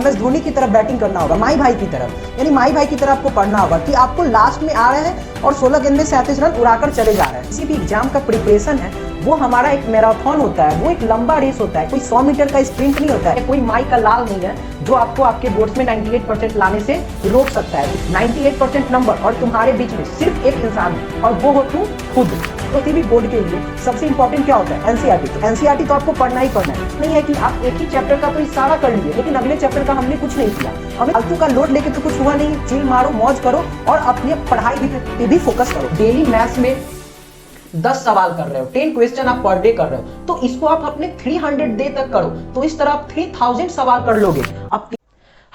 MS Dhoni की तरफ batting करना होगा, माई भाई की तरफ, यानी माई भाई की तरफ आपको पढ़ना होगा कि आपको लास्ट में आ रहे हैं और 16 गेंद में 37 रन उड़ाकर चले जा रहे हैं। किसी भी एग्जाम का प्रिपरेशन है वो हमारा एक मैराथन होता है, वो एक लंबा रेस होता है, कोई 100 मीटर का स्प्रिंट नहीं होता है, कोई माई का लाल नहीं है जो आपको आपके बोर्ड्स में 98% लाने से रोक सकता है। 98% नंबर और तुम्हारे बीच में सिर्फ एक इंसान है और वो हो तुम खुद। तो किसी भी बोर्ड के लिए सबसे इंपॉर्टेंट क्या होता है? एनसीईआरटी। तो एनसीईआरटी तो आपको पढ़ना ही पढ़ना है, नहीं है कि आप एक ही चैप्टर का तो इशारा कर लिए लेकिन अगले चैप्टर का हमने कुछ नहीं किया। हमें फालतू का लोड लेके तो कुछ हुआ नहीं, चिल मारो, मौज करो और अपनी पढ़ाई पे भी फोकस करो। डेली मैथ्स में 10 सवाल कर रहे हो, 10 क्वेश्चन आप पर डे कर रहे हो, तो इसको आप अपने 300 डे तक करो, तो इस तरह आप 3000 सवाल कर लोगे।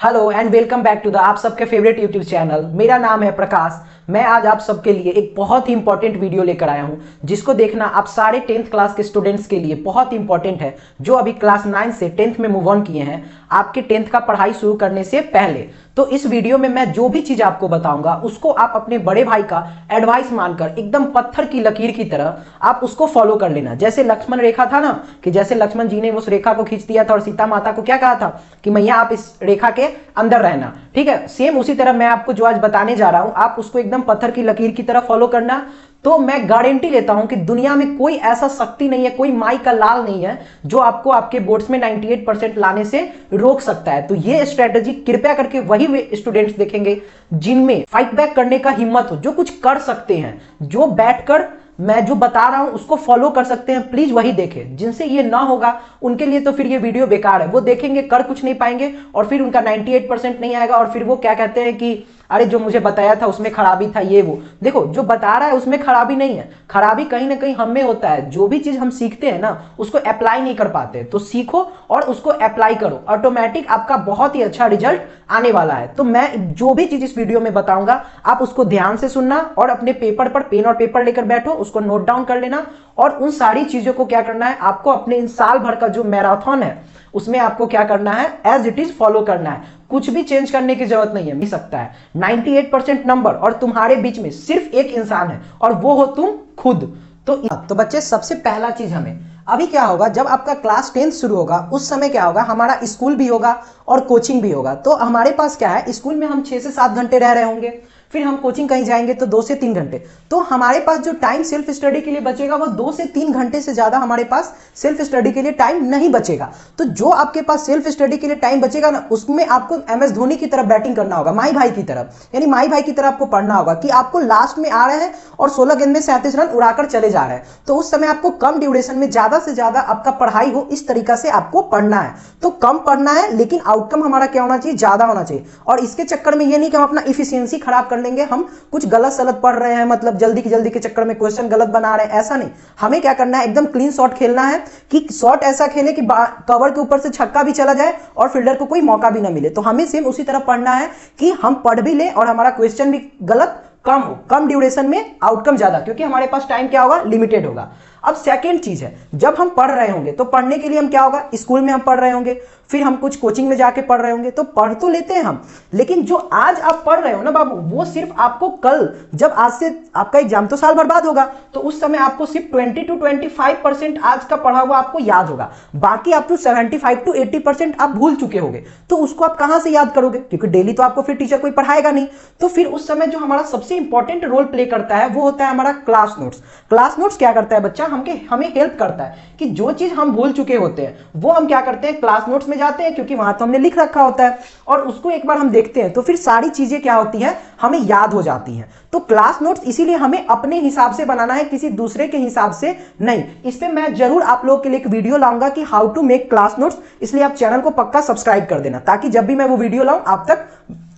Hello and welcome back to the आप सबके फेवरेट यूट्यूब चैनल। मेरा नाम है प्रकाश। मैं आज आप सबके लिए एक बहुत ही इंपॉर्टेंट वीडियो लेकर आया हूं, जिसको देखना आप सारे 10th क्लास के स्टूडेंट्स के लिए बहुत इंपॉर्टेंट है, जो अभी क्लास 9 से 10th में मूव ऑन किए हैं आपके 10th का पढ़ाई शुरू करने से पहले। तो इस वीडियो में मैं जो भी चीज आपको बताऊंगा उसको आप अपने बड़े भाई का एडवाइस मानकर एकदम पत्थर की लकीर की तरह आप उसको फॉलो कर लेना। जैसे लक्ष्मण रेखा था ना, कि जैसे लक्ष्मण जी ने उस रेखा को खींच दिया था और सीता माता को क्या कहा था कि मैया आप इस रेखा के अंदर रहना, ठीक है। सेम उसी तरह मैं आपको जो आज बताने जा रहा हूं आप उसको एकदम पत्थर की लकीर की तरह फॉलो करना। तो मैं गारंटी लेता हूं कि दुनिया में कोई ऐसा शक्ति नहीं है, कोई माई का लाल नहीं है जो आपको आपके बोर्ड्स में 98% लाने से रोक सकता है। तो ये स्ट्रेटजी कृपया करके वही स्टूडेंट्स देखेंगे जिनमें फाइट बैक करने का हिम्मत हो, जो कुछ कर सकते हैं, जो बैठकर मैं जो बता रहा हूं उसको फॉलो कर सकते हैं, प्लीज वही देखें। जिनसे ये ना होगा उनके लिए तो फिर ये वीडियो बेकार है। वो देखेंगे कर कुछ नहीं पाएंगे और फिर उनका 98% नहीं आएगा और फिर वो क्या कहते हैं कि अरे जो मुझे बताया था उसमें खराबी था, ये वो। देखो जो बता रहा है उसमें खराबी नहीं है, खराबी कहीं ना कहीं हमें होता है। जो भी चीज हम सीखते हैं ना उसको अप्लाई नहीं कर पाते, तो सीखो और उसको अप्लाई करो, ऑटोमेटिक आपका बहुत ही अच्छा रिजल्ट आने वाला है। तो मैं जो भी चीज इस वीडियो में बताऊंगा आप उसको ध्यान से सुनना और अपने पेपर पर पेन और पेपर लेकर बैठो, उसको नोट डाउन कर लेना और उन सारी चीजों को क्या करना है आपको अपने इन साल भर का जो मैराथन है उसमें आपको क्या करना है, एज इट इज फॉलो करना है। कुछ भी चेंज करने की जरूरत नहीं है, मिल सकता है 98% नंबर और तुम्हारे बीच में सिर्फ एक इंसान है और वो हो तुम खुद। तो बच्चे सबसे पहला चीज हमें अभी क्या होगा, जब आपका क्लास 10 शुरू होगा उस समय क्या होगा, हमारा स्कूल भी होगा और कोचिंग भी होगा। तो हमारे पास क्या है, स्कूल में हम 6 से 7 घंटे रह रहे होंगे, फिर हम कोचिंग कहीं जाएंगे तो 2 से 3 घंटे। तो हमारे पास जो टाइम सेल्फ स्टडी के लिए बचेगा वो 2 से 3 घंटे से ज्यादा हमारे पास सेल्फ स्टडी के लिए टाइम नहीं बचेगा। तो जो आपके पास सेल्फ स्टडी के लिए टाइम बचेगा ना उसमें आपको MS धोनी की तरफ बैटिंग करना होगा, माई भाई की तरफ, यानी माई भाई की तरफ आपको पढ़ना होगा कि आपको लास्ट में आ रहे हैं और 16 गेंद में 37 रन उड़ाकर चले जा रहे हैं। तो उस समय आपको कम ड्यूरेशन में ज्यादा से ज्यादा आपका पढ़ाई हो इस तरीका से आपको पढ़ना है। तो कम पढ़ना है लेकिन आउटकम हमारा क्या होना चाहिए, ज्यादा होना चाहिए। और इसके चक्कर में ये नहीं कि हम अपना इफिशियंसी खराब कर लेंगे, हम कुछ गलत सलत पढ़ रहे हैं, मतलब जल्दी के चक्कर में क्वेश्चन गलत बना रहे हैं, ऐसा नहीं। हमें क्या करना है, एकदम क्लीन शॉट खेलना है कि शॉट ऐसा खेले कि कवर के ऊपर से छक्का भी चला जाए और फील्डर को कोई मौका भी ना मिले। तो हमें सेम उसी तरह पढ़ना है कि हम पढ़ भी लें और हमारा क्वेश्चन भी गलत कम हो, कम ड्यूरेशन में आउटकम ज्यादा, क्योंकि हमारे पास टाइम क्या होगा, लिमिटेड होगा। अब सेकंड चीज है, जब हम पढ़ रहे होंगे तो पढ़ने के लिए हम क्या होगा, स्कूल में हम पढ़ रहे होंगे, फिर हम कुछ कोचिंग में जाके पढ़ रहे होंगे, तो पढ़ तो लेते हैं हम, लेकिन जो आज आप पढ़ रहे हो ना बाबू, वो सिर्फ आपको कल, जब आज से आपका एग्जाम तो साल बर्बाद होगा, तो उस समय आपको सिर्फ 20 to 25% आज का पढ़ा हुआ आपको याद होगा, बाकी आप तो 75 to 80% आप भूल चुके होंगे। तो उसको आप कहां से याद करोगे, क्योंकि डेली तो आपको फिर टीचर कोई पढ़ाएगा नहीं। तो फिर उस समय जो हमारा सबसे इंपॉर्टेंट रोल प्ले करता है वो होता है हमारा क्लास नोट्स। क्लास नोट्स क्या करता है बच्चा, हमें हेल्प करता है कि जो चीज हम भूल चुके होते हैं वो हम क्या करते हैं, क्लास नोट्स में जाते हैं, क्योंकि वहां तो हमने लिख रखा होता है और उसको एक बार हम देखते हैं तो फिर सारी चीजें क्या होती हैं, हमें याद हो जाती हैं। तो क्लास नोट्स इसीलिए हमें अपने हिसाब से बनाना है, किसी दूसरे के हिसाब से नहीं। इस पे मैं जरूर आप लोगों के लिए एक वीडियो लाऊंगा कि how to make class notes, इसलिए आप चैनल को पक्का सब्सक्राइब कर देना ताकि जब भी मैं वो वीडियो लाऊं आप तक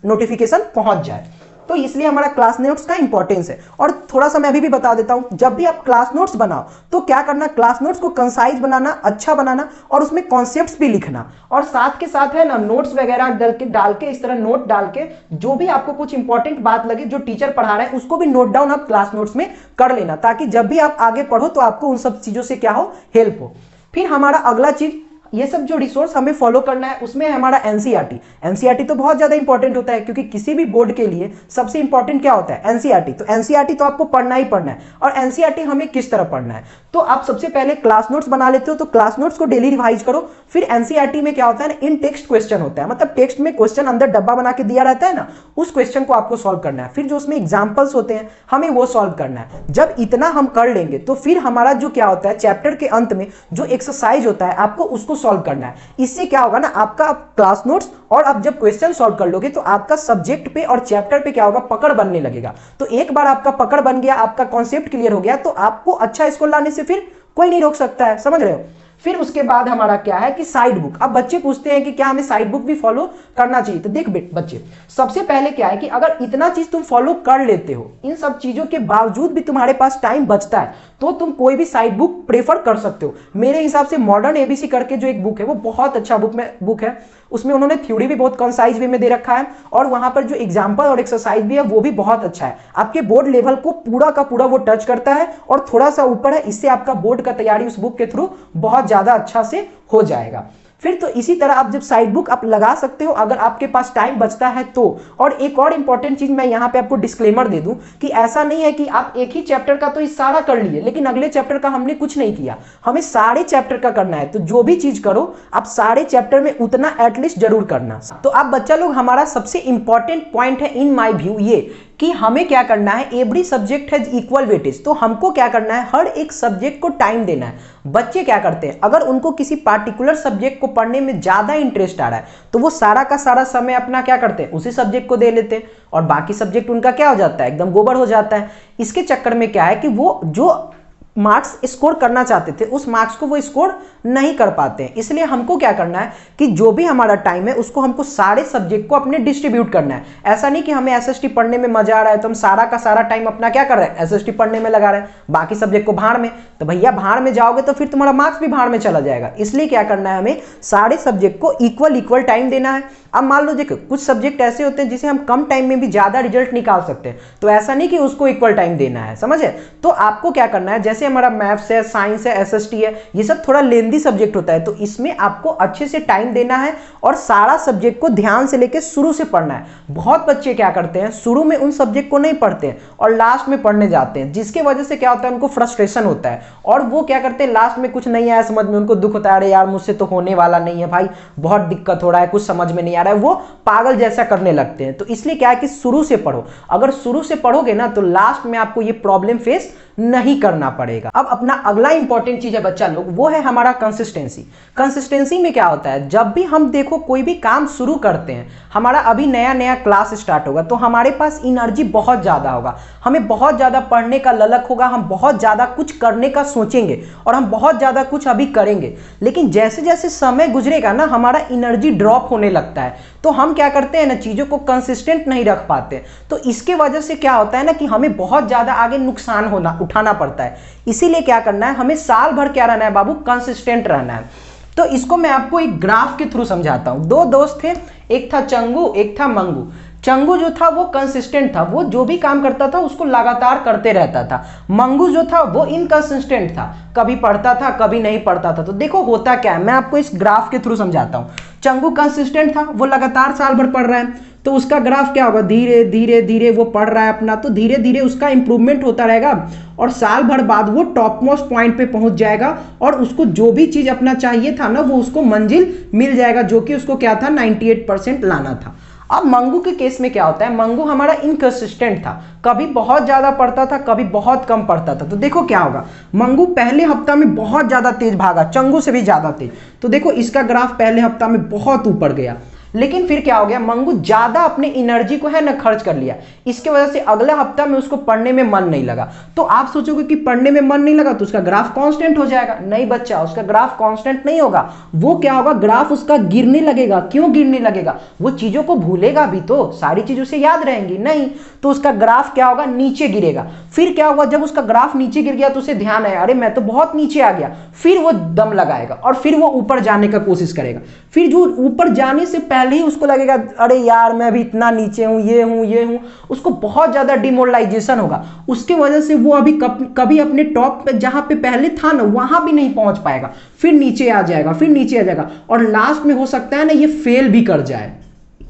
नोटिफिकेशन पहुंच जाए। तो इसलिए हमारा क्लास नोट्स का इंपॉर्टेंस है। और थोड़ा सा मैं अभी भी बता देता हूं, जब भी आप क्लास नोट्स बनाओ तो क्या करना, क्लास नोट्स को कंसाइज बनाना, अच्छा बनाना और उसमें कॉन्सेप्ट्स भी लिखना, और साथ के साथ है ना नोट्स वगैरह डाल के इस तरह नोट डाल के जो भी आपको कुछ इंपॉर्टेंट बात लगे जो टीचर पढ़ा रहे हैं उसको भी नोट डाउन आप क्लास नोट्स में कर लेना, ताकि जब भी आप आगे पढ़ो तो आपको उन सब चीजों से क्या हो, हेल्प हो। फिर हमारा अगला चीज, ये सब जो रिसोर्स हमें फॉलो करना है उसमें हमारा एनसीईआरटी। एनसीईआरटी तो बहुत ज्यादा इंपॉर्टेंट होता है, क्योंकि किसी भी बोर्ड के लिए सबसे इंपॉर्टेंट क्या होता है, एनसीईआरटी। तो एनसीईआरटी तो आपको पढ़ना ही पढ़ना है। और एनसीईआरटी हमें किस तरह पढ़ना है, तो आप सबसे पहले क्लास नोट्स बना लेते हो, तो क्लास नोट्स को डेली रिवाइज करो। फिर एनसीईआरटी में क्या होता है ना, इन टेक्स्ट क्वेश्चन होता है, मतलब टेक्स्ट में क्वेश्चन अंदर डब्बा बना के दिया रहता है ना, उस क्वेश्चन को आपको सॉल्व करना है। फिर जो उसमें एग्जांपल्स होते हैं हमें वो सॉल्व करना है। जब इतना हम कर लेंगे तो फिर हमारा जो क्या होता है, चैप्टर के अंत में जो एक्सरसाइज होता है आपको उसको सॉल्व करना है। इससे क्या होगा ना, आपका क्लास नोट्स और आप जब क्वेश्चन सॉल्व कर लोगे तो आपका सब्जेक्ट पे और चैप्टर पे क्या होगा, पकड़ बनने लगेगा। तो एक बार आपका पकड़ बन गया, आपका कॉन्सेप्ट क्लियर हो गया, तो आपको अच्छा स्कोर लाने से फिर कोई नहीं रोक सकता है, समझ रहे हो। फिर उसके बाद हमारा क्या है कि साइड बुक। अब बच्चे पूछते हैं कि क्या हमें साइड बुक भी फॉलो करना चाहिए। तो देख बच्चे, सबसे पहले क्या है कि अगर इतना चीज तुम फॉलो कर लेते हो, इन सब चीजों के बावजूद भी तुम्हारे पास टाइम बचता है, तो तुम कोई भी साइड बुक प्रेफर कर सकते हो। मेरे हिसाब से मॉडर्न एबीसी करके जो एक बुक है वो बहुत अच्छा बुक है। उसमें उन्होंने थ्योरी भी बहुत कंसाइज वे में दे रखा है और वहां पर जो एग्जांपल और एक्सरसाइज भी है वो भी बहुत अच्छा है। आपके बोर्ड लेवल को पूरा का पूरा वो टच करता है और थोड़ा सा ऊपर है, इससे आपका बोर्ड का तैयारी उस बुक के थ्रू बहुत ज्यादा अच्छा से हो जाएगा। फिर तो इसी तरह आप जब साइड बुक आप लगा सकते हो अगर आपके पास टाइम बचता है तो। और एक और इंपॉर्टेंट चीज मैं यहाँ पे आपको डिस्क्लेमर दे दूं कि ऐसा नहीं है कि आप एक ही चैप्टर का तो सारा कर लिए लेकिन अगले चैप्टर का हमने कुछ नहीं किया। हमें सारे चैप्टर का करना है, तो जो भी चीज करो आप सारे चैप्टर में उतना एटलीस्ट जरूर करना। तो आप बच्चा लोग, हमारा सबसे इंपॉर्टेंट पॉइंट है इन माई व्यू ये कि हमें क्या करना है, every subject has equal weightage. तो हमको क्या करना है, हर एक सब्जेक्ट को टाइम देना है। बच्चे क्या करते हैं, अगर उनको किसी पार्टिकुलर सब्जेक्ट को पढ़ने में ज्यादा इंटरेस्ट आ रहा है तो वो सारा का सारा समय अपना क्या करते हैं, उसी सब्जेक्ट को दे लेते हैं और बाकी सब्जेक्ट उनका क्या हो जाता है, एकदम गोबर हो जाता है। इसके चक्कर में क्या है कि वो जो मार्क्स स्कोर करना चाहते थे उस मार्क्स को वो स्कोर नहीं कर पाते हैं। इसलिए हमको क्या करना है कि जो भी हमारा टाइम है उसको हमको सारे सब्जेक्ट को अपने डिस्ट्रीब्यूट करना है। ऐसा नहीं कि हमें एसएसटी पढ़ने में मजा आ रहा है तो हम सारा का सारा टाइम अपना क्या कर रहे हैं, एसएसटी पढ़ने में लगा रहे हैं, बाकी सब्जेक्ट को भाड़ में। तो भैया भाड़ में जाओगे तो फिर तुम्हारा मार्क्स भी भाड़ में चला जाएगा। इसलिए क्या करना है, हमें सारे सब्जेक्ट को इक्वल टाइम देना है। अब मान लो देखो कुछ सब्जेक्ट ऐसे होते हैं जिसे हम कम टाइम में भी ज्यादा रिजल्ट निकाल सकते हैं, तो ऐसा नहीं कि उसको इक्वल टाइम देना है, समझे। तो आपको क्या करना है, जैसे हमारा मैथ्स है, साइंस है, एसएसटी है, ये सब थोड़ा लेंदी सब्जेक्ट होता है, तो इसमें आपको अच्छे से टाइम देना है और सारा सब्जेक्ट को ध्यान से लेकर शुरू से पढ़ना है। बहुत बच्चे क्या करते हैं, शुरू में उन सब्जेक्ट को नहीं पढ़ते हैं और लास्ट में पढ़ने जाते हैं, जिसके वजह से क्या होता है, उनको फ्रस्ट्रेशन होता है और वो क्या करते हैं, लास्ट में कुछ नहीं आया समझ में, उनको दुख होता है, अरे यार मुझसे तो होने वाला नहीं है भाई, बहुत दिक्कत हो रहा है, कुछ समझ में नहीं आ रहा है, वो पागल जैसा करने लगते हैं। तो इसलिए क्या है कि शुरू से पढ़ो। अगर शुरू से पढ़ोगे ना तो लास्ट में आपको ये प्रॉब्लम फेस नहीं करना पड़ेगा। अब अपना अगला इंपॉर्टेंट चीज है बच्चा लोग, वो है हमारा कंसिस्टेंसी। कंसिस्टेंसी में क्या होता है, जब भी हम देखो कोई भी काम शुरू करते हैं, हमारा अभी नया नया क्लास स्टार्ट होगा तो हमारे पास एनर्जी बहुत ज्यादा होगा, हमें बहुत ज्यादा पढ़ने का ललक होगा, हम बहुत ज्यादा कुछ करने का सोचेंगे और हम बहुत ज्यादा कुछ अभी करेंगे। लेकिन जैसे जैसे समय गुजरेगा ना हमारा एनर्जी ड्रॉप होने लगता है, तो हम क्या करते हैं ना, चीजों को कंसिस्टेंट नहीं रख पाते। तो इसके वजह से क्या होता है ना कि हमें बहुत ज्यादा आगे नुकसान उठाना पड़ता है। इसीलिए क्या करना है, हमें साल भर क्या रहना है बाबू, कंसिस्टेंट रहना है। तो इसको मैं आपको एक ग्राफ के थ्रू समझाता हूं। दो दोस्त थे, एक था चंगू एक था मंगू। चंगू जो था वो कंसिस्टेंट था, वो जो भी काम करता था उसको लगातार करते रहता था। मंगू जो था वो इनकंसिस्टेंट था, कभी पढ़ता था कभी नहीं पढ़ता था। तो देखो होता क्या है, मैं आपको इस ग्राफ के थ्रू समझाता हूं। चंगू कंसिस्टेंट था, वो लगातार साल भर पढ़ रहा है, तो उसका ग्राफ क्या होगा, धीरे धीरे धीरे वो पढ़ रहा है अपना, तो धीरे धीरे उसका इंप्रूवमेंट होता रहेगा और साल भर बाद वो टॉप मोस्ट पॉइंट पे पहुंच जाएगा और उसको जो भी चीज अपना चाहिए था ना वो उसको मंजिल मिल जाएगा, जो कि उसको क्या था 98% लाना था। अब मंगू के केस में क्या होता है, मंगू हमारा इनकंसिस्टेंट था, कभी बहुत ज्यादा पढ़ता था कभी बहुत कम पढ़ता था। तो देखो क्या होगा, मंगू पहले हफ्ता में बहुत ज्यादा तेज भागा, चंगू से भी ज्यादा तेज। तो देखो इसका ग्राफ पहले हफ्ता में बहुत ऊपर गया, लेकिन फिर क्या हो गया, मंगू ज्यादा अपने एनर्जी को है ना खर्च कर लिया, इसके वजह से अगले हफ्ता में उसको पढ़ने में मन नहीं लगा। तो आप सोचोगे कि पढ़ने में मन नहीं लगा तो उसका ग्राफ कांस्टेंट हो जाएगा, नहीं बच्चा, उसका ग्राफ कांस्टेंट नहीं होगा। वो क्या होगा, ग्राफ उसका गिरने लगेगा। क्यों गिरने लगेगा, वो चीजों को भूलेगा भी तो, सारी चीज उसे याद रहेंगी नहीं, तो उसका ग्राफ क्या होगा, नीचे गिरेगा। फिर क्या होगा, जब उसका ग्राफ नीचे गिर गया तो उसे ध्यान आया, अरे मैं तो बहुत नीचे आ गया, फिर वो दम लगाएगा और फिर वो ऊपर जाने का कोशिश करेगा। फिर जो ऊपर जाने से पहले ही उसको लगेगा अरे यार मैं अभी इतना नीचे हूं, ये हूं, उसको बहुत ज्यादा डिमोरलाइजेशन होगा। उसके वजह से वो अभी कभी अपने टॉप पे जहां पे पहले था ना वहां भी नहीं पहुंच पाएगा, फिर नीचे आ जाएगा, फिर नीचे आ जाएगा और लास्ट में हो सकता है ना ये फेल भी कर जाए,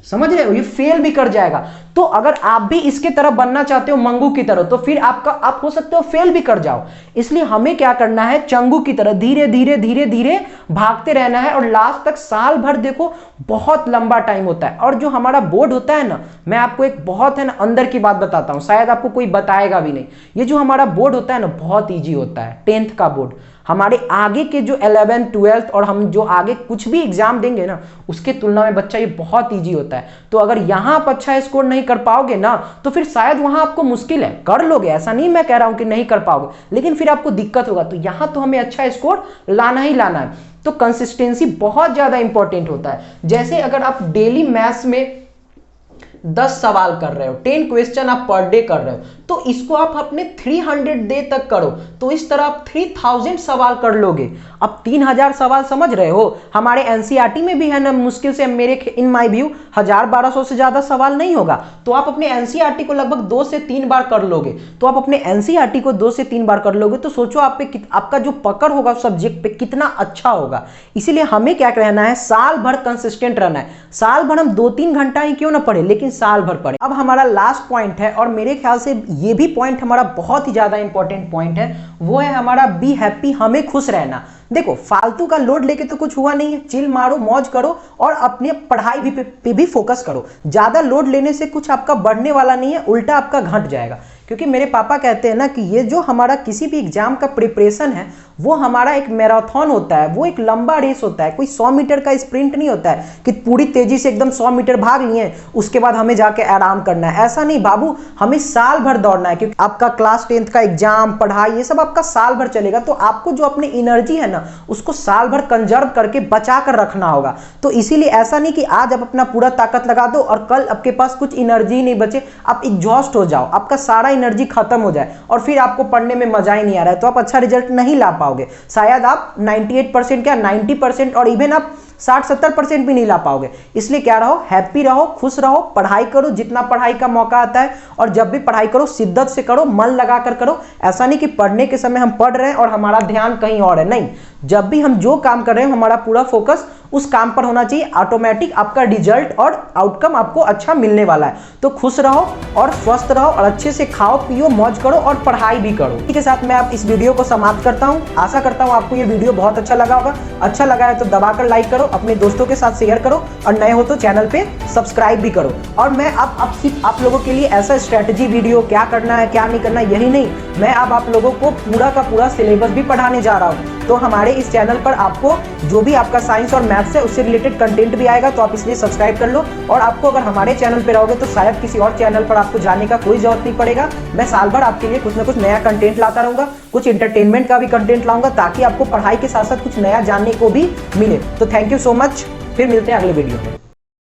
समझ रहे हो, ये फेल भी कर जाएगा। तो अगर आप भी इसके तरह बनना चाहते हो, मंगू की तरह, तो फिर आप हो सकते हो फेल भी कर जाओ। इसलिए हमें क्या करना है, चंगू की तरह धीरे धीरे धीरे धीरे भागते रहना है, और लास्ट तक साल भर देखो बहुत लंबा टाइम होता है। और जो हमारा बोर्ड होता है ना, मैं आपको एक बहुत है ना अंदर की बात बताता हूं, शायद आपको कोई बताएगा भी नहीं। ये जो हमारा बोर्ड होता है ना, बहुत ईजी होता है। 10th का बोर्ड हमारे आगे के जो 11th 12th और हम जो आगे कुछ भी एग्जाम देंगे ना, उसके तुलना में बच्चा ये बहुत ईजी होता है। तो अगर यहां आप अच्छा स्कोर नहीं कर पाओगे ना, तो फिर शायद वहां आपको मुश्किल है। कर लोगे, ऐसा नहीं मैं कह रहा हूं कि नहीं कर पाओगे, लेकिन फिर आपको दिक्कत होगा। तो यहां तो हमें अच्छा स्कोर लाना ही लाना है। तो कंसिस्टेंसी बहुत ज्यादा इंपॉर्टेंट होता है। जैसे अगर आप डेली मैथ्स में 10 सवाल कर रहे हो, 10 क्वेश्चन आप पर डे कर रहे हो, तो इसको आप अपने 300 डे तक करो, तो इस तरह आप 3000 सवाल कर लोगे। अब 3000 सवाल समझ रहे हो, हमारे एनसीईआरटी में भी है ना, मुश्किल से मेरे इन माय व्यू 1000-1200 से ज्यादा सवाल नहीं होगा। तो आप अपने एनसीईआरटी को लगभग 2 से 3 बार कर लोगे। तो आप अपने एनसीईआरटी को 2 से 3 बार कर लोगे, तो सोचो आप पे आपका जो पकड़ होगा सब्जेक्ट पे कितना अच्छा होगा। इसीलिए हमें क्या कहना है, साल भर कंसिस्टेंट रहना है। साल भर हम 2-3 घंटा ही क्यों ना पढ़े, लेकिन साल भर पढ़े। अब हमारा लास्ट पॉइंट है, और मेरे ख्याल से ये भी पॉइंट हमारा बहुत ही ज्यादा इंपॉर्टेंट पॉइंट है, वो है हमारा बी हैप्पी, हमें खुश रहना। देखो, फालतू का लोड लेके तो कुछ हुआ नहीं है, चिल मारो, मौज करो और अपने पढ़ाई पे भी फोकस करो। ज्यादा लोड लेने से कुछ आपका बढ़ने वाला नहीं है, उल्टा आपका घट जाएगा। क्योंकि मेरे पापा कहते हैं ना कि ये जो हमारा किसी भी एग्जाम का प्रिपरेशन है, वो हमारा एक मैराथन होता है, वो एक लंबा रेस होता है। कोई 100 मीटर का स्प्रिंट नहीं होता है कि पूरी तेजी से एकदम 100 मीटर भाग लिए उसके बाद हमें जाके आराम करना है। ऐसा नहीं बाबू, हमें साल भर दौड़ना है, क्योंकि आपका क्लास 10th का एग्जाम, पढ़ाई, ये सब आपका साल भर चलेगा। तो आपको जो अपनी एनर्जी है ना, उसको साल भर कंजर्व करके बचा कर रखना होगा। तो इसीलिए ऐसा नहीं कि आज आप अपना पूरा ताकत लगा दो और कल आपके पास कुछ एनर्जी नहीं बचे, आप एग्जॉस्ट हो जाओ, आपका सारा एनर्जी खत्म हो जाए और फिर आपको पढ़ने में मजा ही नहीं आ रहा है, तो आप अच्छा रिजल्ट नहीं ला पाओगे। शायद आप 98% क्या 90% और इवन आप 60-70% भी नहीं ला पाओगे। इसलिए क्या रहो, हैप्पी रहो, खुश रहो, पढ़ाई करो जितना पढ़ाई का मौका आता है, और जब भी पढ़ाई करो शिद्दत से करो, मन लगा कर करो। ऐसा नहीं कि पढ़ने के समय हम पढ़ रहे हैं और हमारा ध्यान कहीं और है, नहीं। जब भी हम जो काम कर रहे हैं, हमारा पूरा फोकस उस काम पर होना चाहिए। ऑटोमेटिक आपका रिजल्ट और आउटकम आपको अच्छा मिलने वाला है। तो खुश रहो और स्वस्थ रहो और अच्छे से खाओ पियो, मौज करो और पढ़ाई भी करो। इसी के साथ मैं आप इस वीडियो को समाप्त करता हूं। आशा करता हूं आपको ये वीडियो बहुत अच्छा लगा होगा। अच्छा लगा है तो दबाकर लाइक करो, अपने दोस्तों के साथ शेयर करो, और नए हो तो चैनल पे सब्सक्राइब भी करो। और मैं अब सिर्फ आप लोगों के लिए ऐसा स्ट्रेटजी वीडियो, क्या करना है क्या नहीं करना, यही नहीं, मैं अब आप लोगों को पूरा का पूरा सिलेबस भी पढ़ाने जा रहा हूँ। तो हमारे इस चैनल पर आपको जो भी आपका साइंस और मैथ्स है उससे रिलेटेड कंटेंट भी आएगा, तो आप इसलिए सब्सक्राइब कर लो। और आपको अगर हमारे चैनल पर रहोगे तो शायद किसी और चैनल पर आपको जाने का कोई जरूरत नहीं पड़ेगा। मैं साल भर आपके लिए कुछ ना कुछ नया कंटेंट लाता रहूंगा, कुछ इंटरटेनमेंट का भी कंटेंट लाऊंगा, ताकि आपको पढ़ाई के साथ साथ कुछ नया जानने को भी मिले। तो थैंक यू सो मच, फिर मिलते हैं अगले वीडियो में।